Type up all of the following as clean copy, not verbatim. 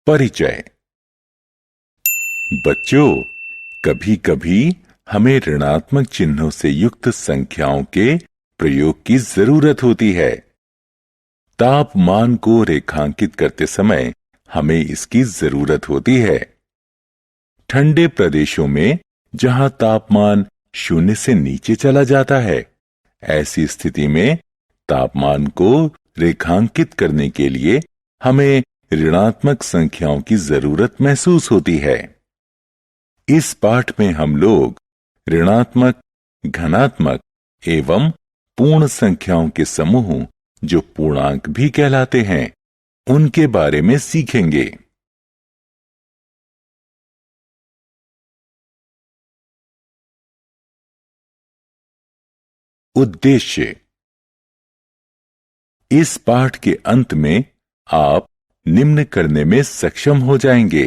परिचय। बच्चों, कभी कभी हमें ऋणात्मक चिन्हों से युक्त संख्याओं के प्रयोग की जरूरत होती है। तापमान को रेखांकित करते समय हमें इसकी जरूरत होती है। ठंडे प्रदेशों में जहां तापमान 0 से नीचे चला जाता है, ऐसी स्थिति में तापमान को रेखांकित करने के लिए हमें ऋणात्मक संख्याओं की जरूरत महसूस होती है। इस पाठ में हम लोग ऋणात्मक, धनात्मक एवं पूर्ण संख्याओं के समूह, जो पूर्णांक भी कहलाते हैं, उनके बारे में सीखेंगे। उद्देश्य। इस पाठ के अंत में आप निम्न करने में सक्षम हो जाएंगे: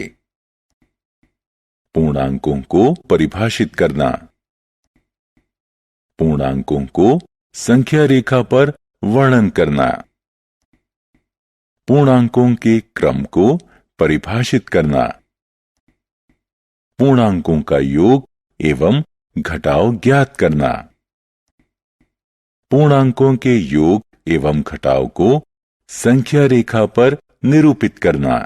पूर्णांकों को परिभाषित करना, पूर्णांकों को संख्या रेखा पर वर्णन करना, पूर्णांकों के क्रम को परिभाषित करना, पूर्णांकों का योग एवं घटाव ज्ञात करना, पूर्णांकों के योग एवं घटाव को संख्या रेखा पर निरूपित करना।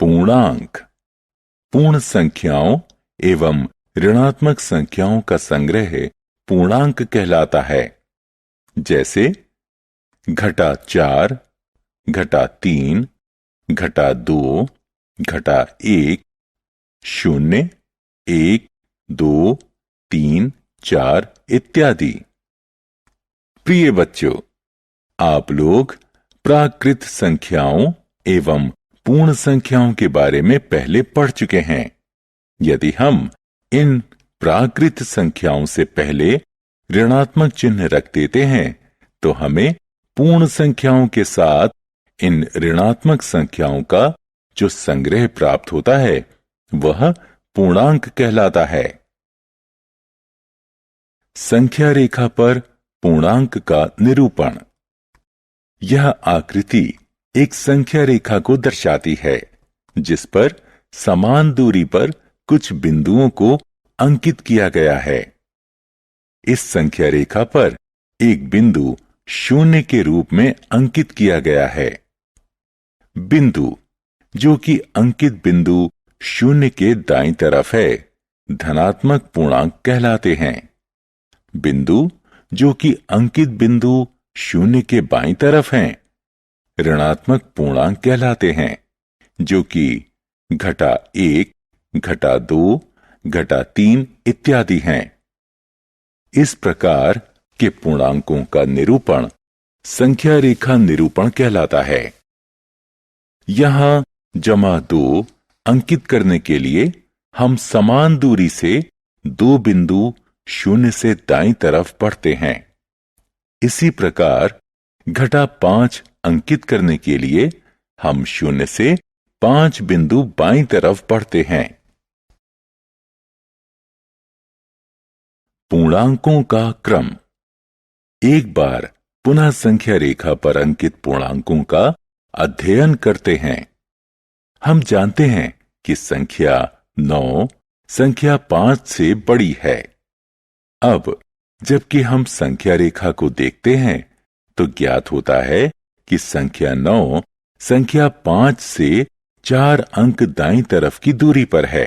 पूर्णांक पूर्ण संख्याओं एवं ऋणात्मक संख्याओं का संग्रह पूर्णांक कहलाता है। जैसे घटा 4, घटा 3, घटा 2, घटा 1, 0, 1, 2, 3, 4 इत्यादि। प्रिय बच्चों, आप लोग प्राकृत संख्याओं एवं पूर्ण संख्याओं के बारे में पहले पढ़ चुके हैं। यदि हम इन प्राकृत संख्याओं से पहले ऋणात्मक चिन्ह रख देते हैं, तो हमें पूर्ण संख्याओं के साथ इन ऋणात्मक संख्याओं का जो संग्रह प्राप्त होता है, वह पूर्णांक कहलाता है। संख्या रेखा पर पूर्णांक का निरूपण। यह आकृति एक संख्या रेखा को दर्शाती है, जिस पर समान दूरी पर कुछ बिंदुओं को अंकित किया गया है। इस संख्या रेखा पर एक बिंदु 0 के रूप में अंकित किया गया है। बिंदु जो कि अंकित बिंदु 0 के दाईं तरफ है, धनात्मक पूर्णांक कहलाते हैं। बिंदु जो कि अंकित बिंदु 0 के बाईं तरफ हैं, ऋणात्मक पूर्णांक कहलाते हैं, जो कि घटा 1, घटा 2, घटा 3 इत्यादि हैं। इस प्रकार के पूर्णांकों का निरूपण संख्या रेखा निरूपण कहलाता है। यहां -2 अंकित करने के लिए हम समान दूरी से दो बिंदु 0 से दाईं तरफ बढ़ते हैं। इसी प्रकार घटा 5 अंकित करने के लिए हम 0 से 5 बिंदु बाईं तरफ बढ़ते हैं। पूर्णांकों का क्रम। एक बार पुनः संख्या रेखा पर अंकित पूर्णांकों का अध्ययन करते हैं। हम जानते हैं कि संख्या 9 संख्या 5 से बड़ी है। अब जबकि हम संख्या रेखा को देखते हैं, तो ज्ञात होता है कि संख्या 9 संख्या 5 से 4 अंक दाईं तरफ की दूरी पर है।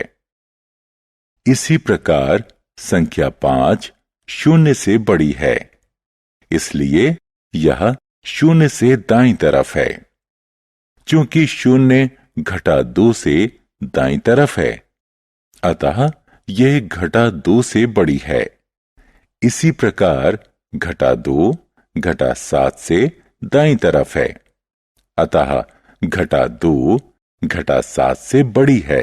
इसी प्रकार संख्या 5 0 से बड़ी है, इसलिए यह 0 से दाईं तरफ है। चूंकि 0 घटा 2 से दाईं तरफ है, अतः यह घटा 2 से बड़ी है। इसी प्रकार घटा 2 घटा 7 से दाईं तरफ है, अतः घटा 2 घटा 7 से बड़ी है।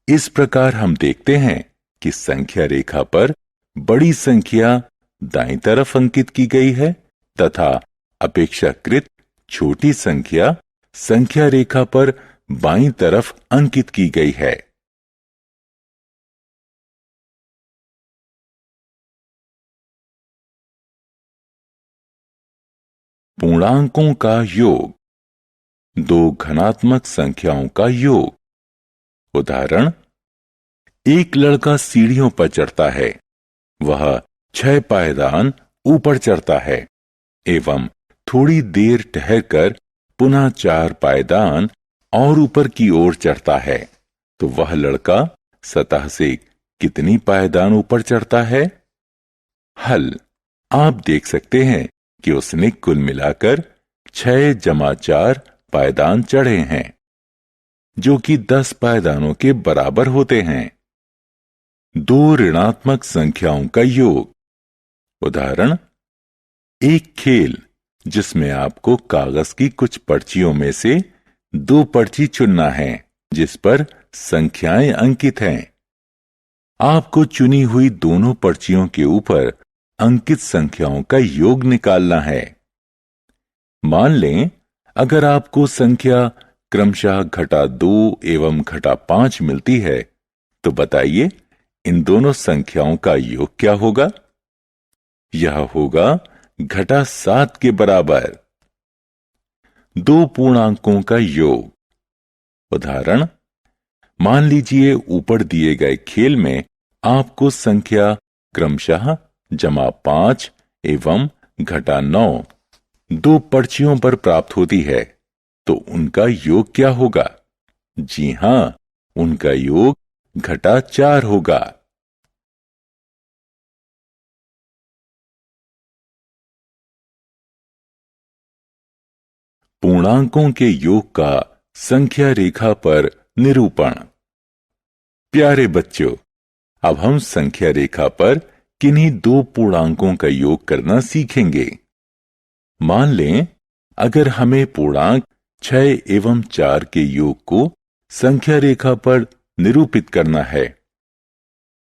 इस प्रकार हम देखते हैं कि संख्या रेखा पर बड़ी संख्या दाईं तरफ अंकित की गई है तथा अपेक्षाकृत छोटी संख्या संख्या रेखा पर बाईं तरफ अंकित की गई है। पूर्णांकों का योग, दो घनात्मक संख्याओं का योग। उदाहरण, एक लड़का सीढ़ियों पर चढ़ता है, वह 6 पायदान ऊपर चढ़ता है एवं थोड़ी देर ठहरकर पुनः 4 पायदान और ऊपर की ओर चढ़ता है, तो वह लड़का सतह से कितनी पायदान ऊपर चढ़ता है? हल, आप देख सकते हैं कि उसने कुल मिलाकर 6 जमा 4 पायदान चढ़े हैं, जो कि 10 पायदानों के बराबर होते हैं। दो ऋणात्मक संख्याओं का योग। उदाहरण, एक खेल जिसमें आपको कागज की कुछ पर्चियों में से 2 पर्ची चुनना है जिस पर संख्याएं अंकित हैं। आपको चुनी हुई दोनों पर्चियों के ऊपर अंकित संख्याओं का योग निकालना है। मान लें, अगर आपको संख्या क्रमशः -2 एवं -5 मिलती है, तो बताइए इन दोनों संख्याओं का योग क्या होगा? यह होगा -7 के बराबर। दो पूर्णांकों का योग। उदाहरण, मान लीजिए ऊपर दिए गए खेल में आपको संख्या क्रमशः -5 एवं -9 दो पर्चियों पर प्राप्त होती है, तो उनका योग क्या होगा? जी हां, उनका योग -4 होगा। पूर्णांकों के योग का संख्या रेखा पर निरूपण। प्यारे बच्चों, अब हम संख्या रेखा पर किन्हीं दो पूर्णांकों का योग करना सीखेंगे। मान लें, अगर हमें पूर्णांक 6 एवं 4 के योग को संख्या रेखा पर निरूपित करना है।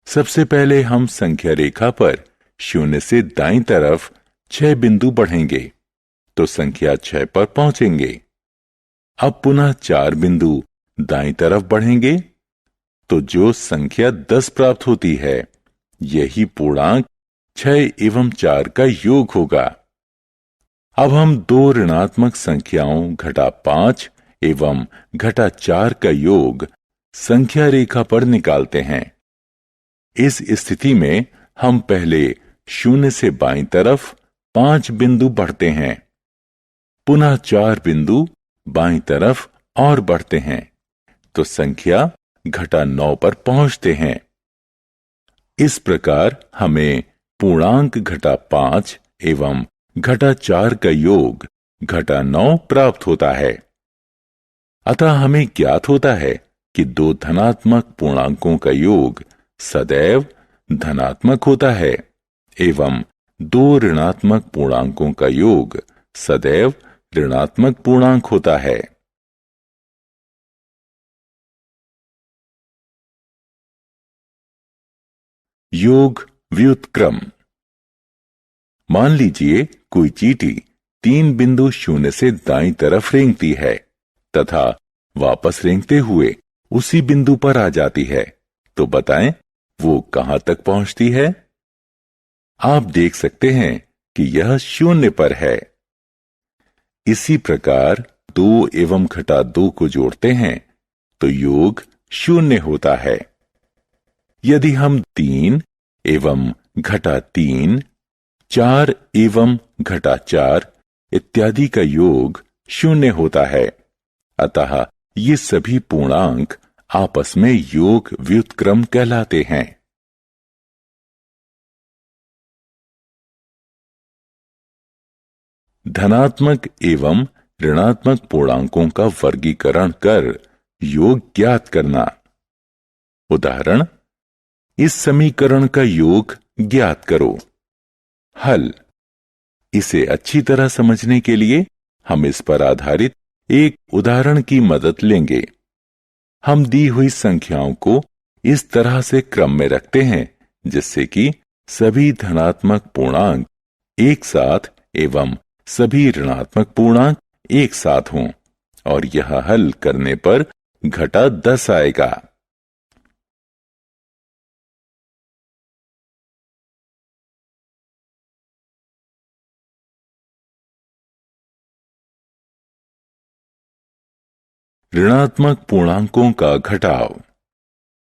सबसे पहले हम संख्या रेखा पर 0 से दाईं तरफ 6 बिंदु बढ़ेंगे तो संख्या 6 पर पहुंचेंगे। अब पुनः 4 बिंदु दाईं तरफ बढ़ेंगे तो जो संख्या 10 प्राप्त होती है, यही पूर्णांक 6 एवं 4 का योग होगा। अब हम दो ऋणात्मक संख्याओं -5 एवं -4 का योग संख्या रेखा पर निकालते हैं। इस स्थिति में हम पहले 0 से बाईं तरफ 5 बिंदु बढ़ते हैं, पुनः 4 बिंदु बाईं तरफ और बढ़ते हैं तो संख्या -9 पर पहुंचते हैं। इस प्रकार हमें पूर्णांक -5 एवं -4 का योग -9 प्राप्त होता है। अतः हमें ज्ञात होता है कि दो धनात्मक पूर्णांकों का योग सदैव धनात्मक होता है एवं दो ऋणात्मक पूर्णांकों का योग सदैव ऋणात्मक पूर्णांक होता है। योग व्युत्क्रम। मान लीजिए कोई चींटी 3 बिंदु 0 से दाईं तरफ रेंगती है तथा वापस रेंगते हुए उसी बिंदु पर आ जाती है, तो बताएं वो कहां तक पहुंचती है? आप देख सकते हैं कि यह 0 पर है। इसी प्रकार 2 एवं -2 को जोड़ते हैं तो योग 0 होता है। यदि हम 3 एवं -3, 4 एवं -4 इत्यादि का योग 0 होता है, अतः ये सभी पूर्णांक आपस में योग व्युत्क्रम कहलाते हैं। धनात्मक एवं ऋणात्मक पूर्णांकों का वर्गीकरण कर योग ज्ञात करना। उदाहरण, इस समीकरण का योग ज्ञात करो। हल, इसे अच्छी तरह समझने के लिए हम इस पर आधारित एक उदाहरण की मदद लेंगे। हम दी हुई संख्याओं को इस तरह से क्रम में रखते हैं जिससे कि सभी धनात्मक पूर्णांक एक साथ एवं सभी ऋणात्मक पूर्णांक एक साथ हों और यह हल करने पर -10 आएगा। ऋणात्मक पूर्णांकों का घटाव।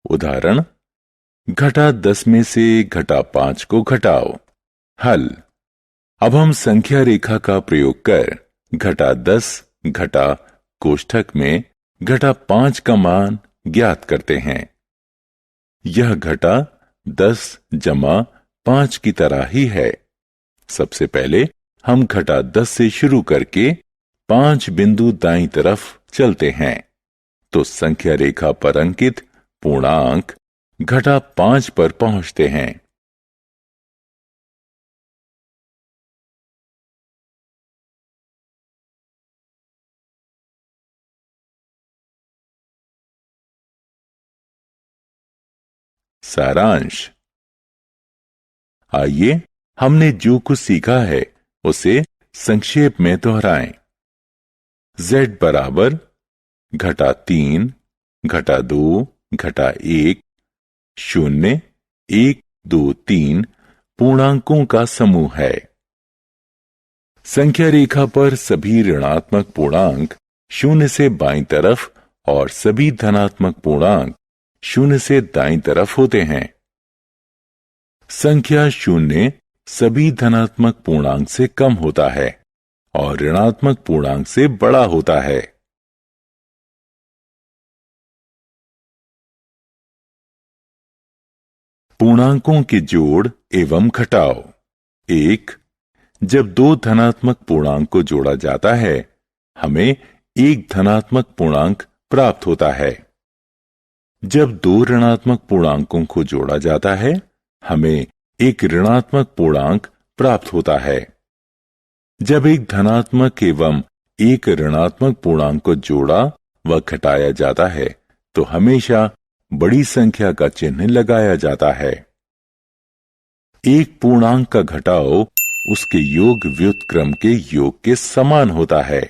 उदाहरण, घटा 10 में से घटा 5 को घटाओ। हल। अब हम संख्या रेखा का प्रयोग कर घटा 10 घटा कोष्ठक में घटा 5 का मान ज्ञात करते हैं। यह घटा 10 जमा 5 की तरह ही है। सबसे पहले हम घटा 10 से शुरू करके 5 बिंदु दाईं तरफ चलते हैं तो संख्या रेखा पर अंकित पूर्णांक घटा 5 पर पहुंचते हैं। सारांश। आइए हमने जो कुछ सीखा है उसे संक्षेप में दोहराएं। z बराबर घटा 3 घटा 2 घटा 1 0 1 2 3 पूर्णांकों का समूह है। संख्या रेखा पर सभी ऋणात्मक पूर्णांक 0 से बाईं तरफ और सभी धनात्मक पूर्णांक 0 से दाईं तरफ होते हैं। संख्या 0 सभी धनात्मक पूर्णांक से कम होता है और ऋणात्मक पूर्णांक से बड़ा होता है। पूर्णांकों के जोड़ एवं घटाव। 1. जब दो धनात्मक पूर्णांक को जोड़ा जाता है हमें एक धनात्मक पूर्णांक प्राप्त होता है। जब दो ऋणात्मक पूर्णांकों को जोड़ा जाता है हमें एक ऋणात्मक पूर्णांक प्राप्त होता है। जब एक धनात्मक एवं एक ऋणात्मक पूर्णांक को जोड़ा व घटाया जाता है तो हमेशा बड़ी संख्या का चिन्ह लगाया जाता है। एक पूर्णांक का घटाव उसके योग व्युत्क्रम के योग के समान होता है।